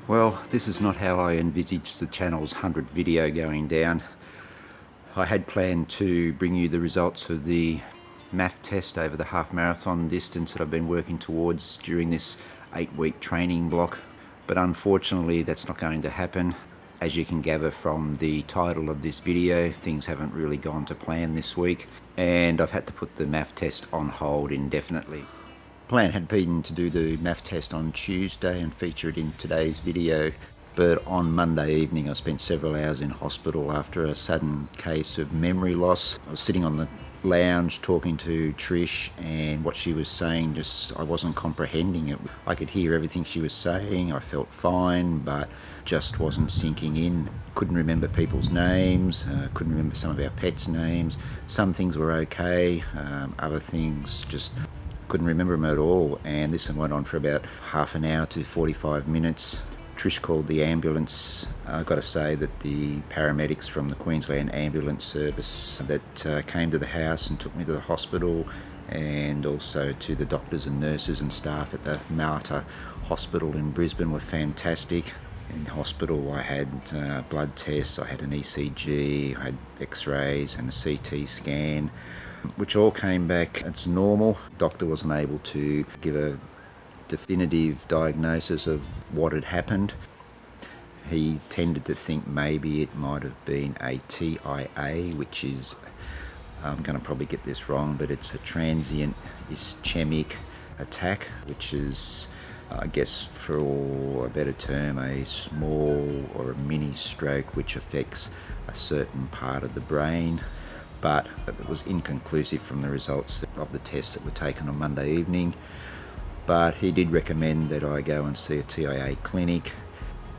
Well, this is not how I envisaged the channel's 100th video going down. I had planned to bring you the results of the MAF test over the half marathon distance that I've been working towards during this 8-week training block, but unfortunately that's not going to happen. As you can gather from the title of this video, things haven't really gone to plan this week, and I've had to put the MAF test on hold indefinitely. Plan had been to do the MAF test on Tuesday and feature it in today's video, but on Monday evening I spent several hours in hospital after a sudden case of memory loss. I was sitting on the lounge talking to Trish, and what she was saying, I wasn't comprehending it. I could hear everything she was saying, I felt fine, but just wasn't sinking in. Couldn't remember people's names, couldn't remember some of our pets' names. Some things were okay, other things just couldn't remember them at all, and this one went on for about half an hour to 45 minutes. Trish called the ambulance. I've got to say that the paramedics from the Queensland ambulance service that came to the house and took me to the hospital, and also to the doctors and nurses and staff at the Mater Hospital in Brisbane, were fantastic. In hospital I had blood tests, I had an ECG, I had x-rays and a CT scan, which all came back as normal. Doctor wasn't able to give a definitive diagnosis of what had happened. He tended to think maybe it might have been a TIA, which is, I'm going to probably get this wrong, but it's a transient ischemic attack, which is, I guess for a better term, a small or a mini stroke which affects a certain part of the brain. But it was inconclusive from the results of the tests that were taken on Monday evening. But he did recommend that I go and see a TIA clinic.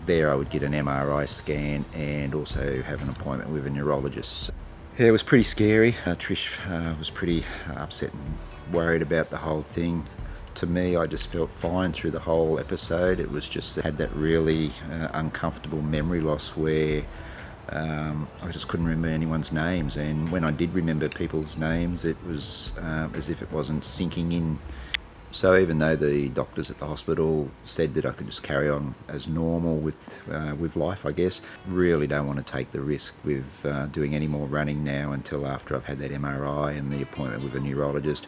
There I would get an MRI scan and also have an appointment with a neurologist. Yeah, it was pretty scary. Trish was pretty upset and worried about the whole thing. To me, I just felt fine through the whole episode. It was just had that really uncomfortable memory loss where I just couldn't remember anyone's names, and when I did remember people's names, it was as if it wasn't sinking in. So even though the doctors at the hospital said that I could just carry on as normal with life, I guess, really don't want to take the risk with doing any more running now until after I've had that MRI and the appointment with a neurologist.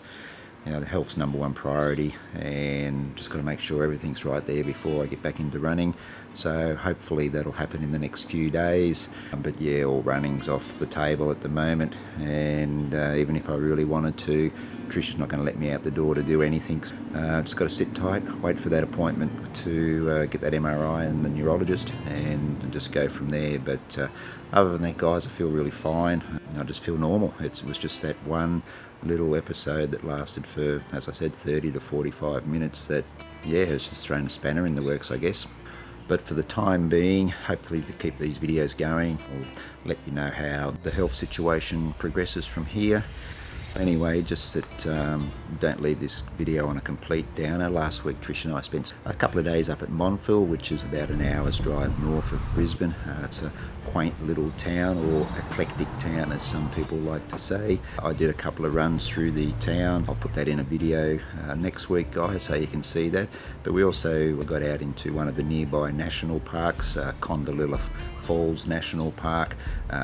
You know, the health's number one priority, and just got to make sure everything's right there before I get back into running. So hopefully that'll happen in the next few days. But yeah, all running's off the table at the moment, and even if I really wanted to, Tricia's not going to let me out the door to do anything. Just got to sit tight, wait for that appointment to get that MRI and the neurologist, and just go from there. But other than that, guys, I feel really fine. I just feel normal. It was just that one little episode that lasted for, as I said, 30 to 45 minutes that, yeah, has just thrown a spanner in the works, I guess. But for the time being, hopefully to keep these videos going, I'll let you know how the health situation progresses from here. Anyway, just that don't leave this video on a complete downer. Last week Trish and I spent a couple of days up at Montville, which is about an hour's drive north of Brisbane. It's a quaint little town, or eclectic town as some people like to say. I did a couple of runs through the town. I'll put that in a video next week, guys, so you can see that. But we also got out into one of the nearby national parks, Condalilla Falls National Park.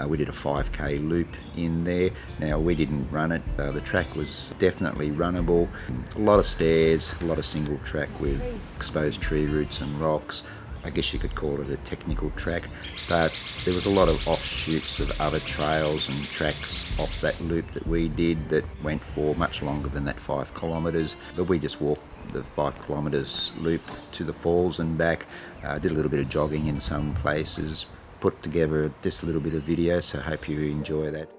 We did a 5k loop in there. Now, we didn't run it. The track was definitely runnable. A lot of stairs, a lot of single track with exposed tree roots and rocks. I guess you could call it a technical track, but there was a lot of offshoots of other trails and tracks off that loop that we did that went for much longer than that 5 kilometres. But we just walked the 5 kilometres loop to the falls and back. Did a little bit of jogging in some places. Put together just a little bit of video, so I hope you enjoy that.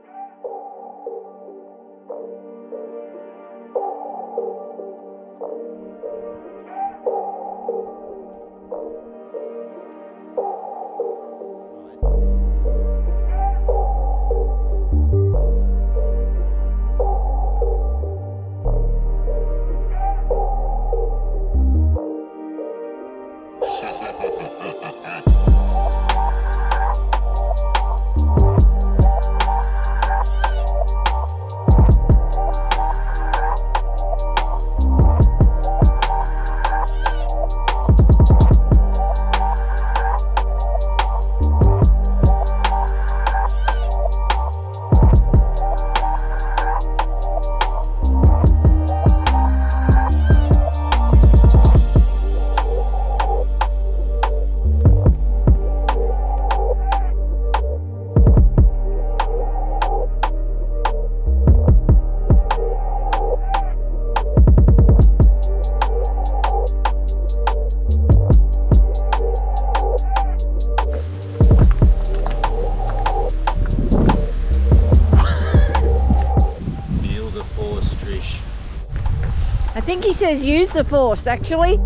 says use the force, actually.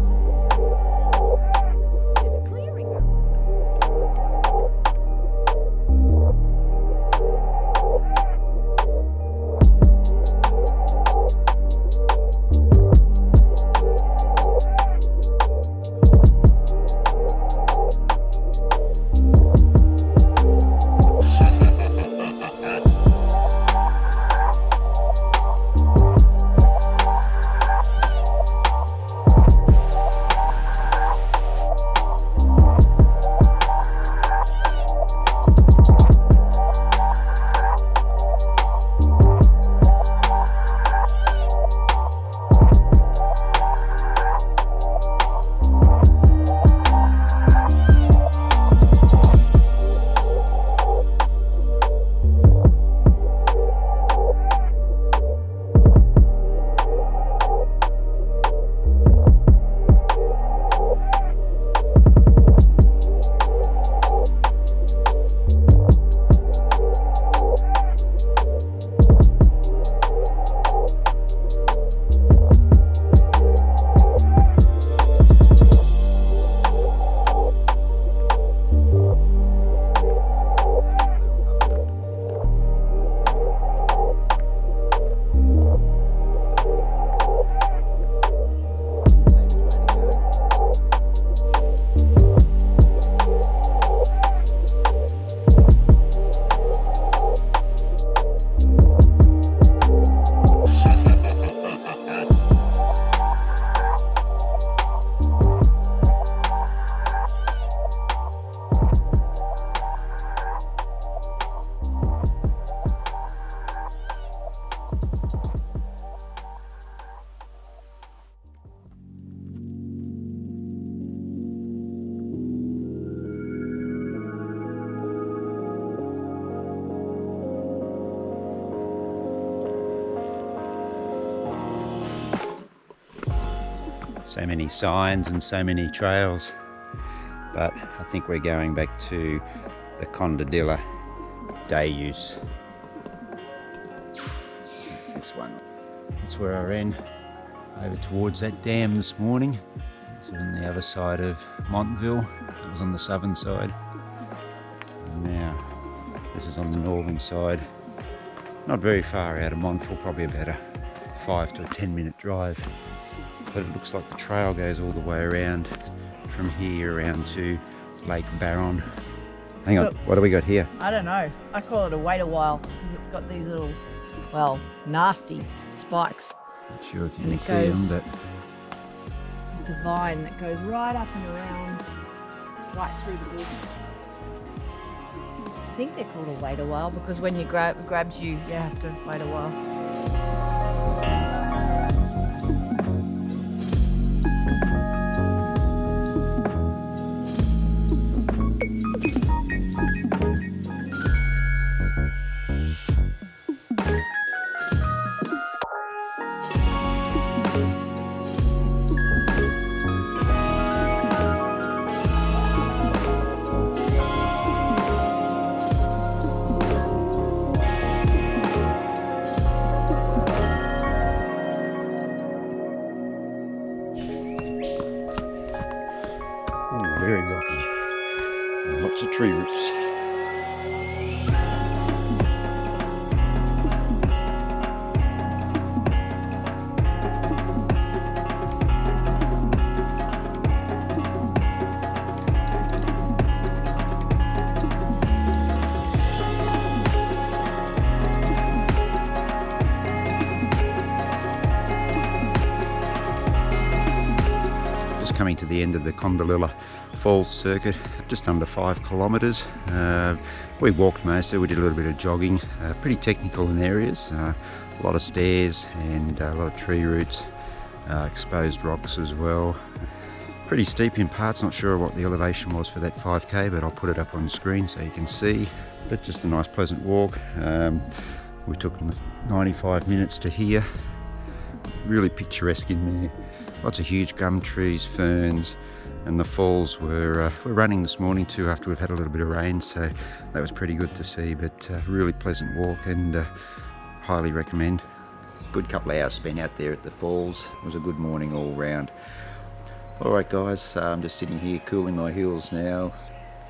So many signs and so many trails, but I think we're going back to the Condadilla day use. It's this one. That's where I ran over towards that dam this morning. It's on the other side of Montville. It was on the southern side. And now this is on the northern side. Not very far out of Montville, probably about a 5 to 10 minute drive. But it looks like the trail goes all the way around from here around to Lake Barron. Hang on, what do we got here? I don't know. I call it a wait a while because it's got these little, well, nasty spikes. Not sure if you And can see them, but it's a vine that goes right up and around, right through the bush. I think they're called a wait a while because when you grabs you, you have to wait a while. very rocky and lots of tree roots. Coming to the end of the Condadilla Falls circuit, just under 5 kilometres. We walked most of it, we did a little bit of jogging, pretty technical in areas, a lot of stairs and a lot of tree roots, exposed rocks as well. Pretty steep in parts, not sure what the elevation was for that 5k, but I'll put it up on screen so you can see. But just a nice pleasant walk. We took 95 minutes to here. Really picturesque in there. Lots of huge gum trees, ferns, and the falls were running this morning too after we've had a little bit of rain, so that was pretty good to see, but really pleasant walk and highly recommend. Good couple of hours spent out there at the falls. It was a good morning all round. Alright guys, I'm just sitting here cooling my heels now,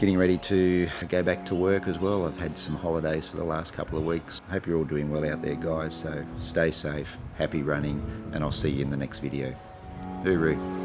getting ready to go back to work as well. I've had some holidays for the last couple of weeks. I hope you're all doing well out there guys, so stay safe, happy running, and I'll see you in the next video. Hooroo.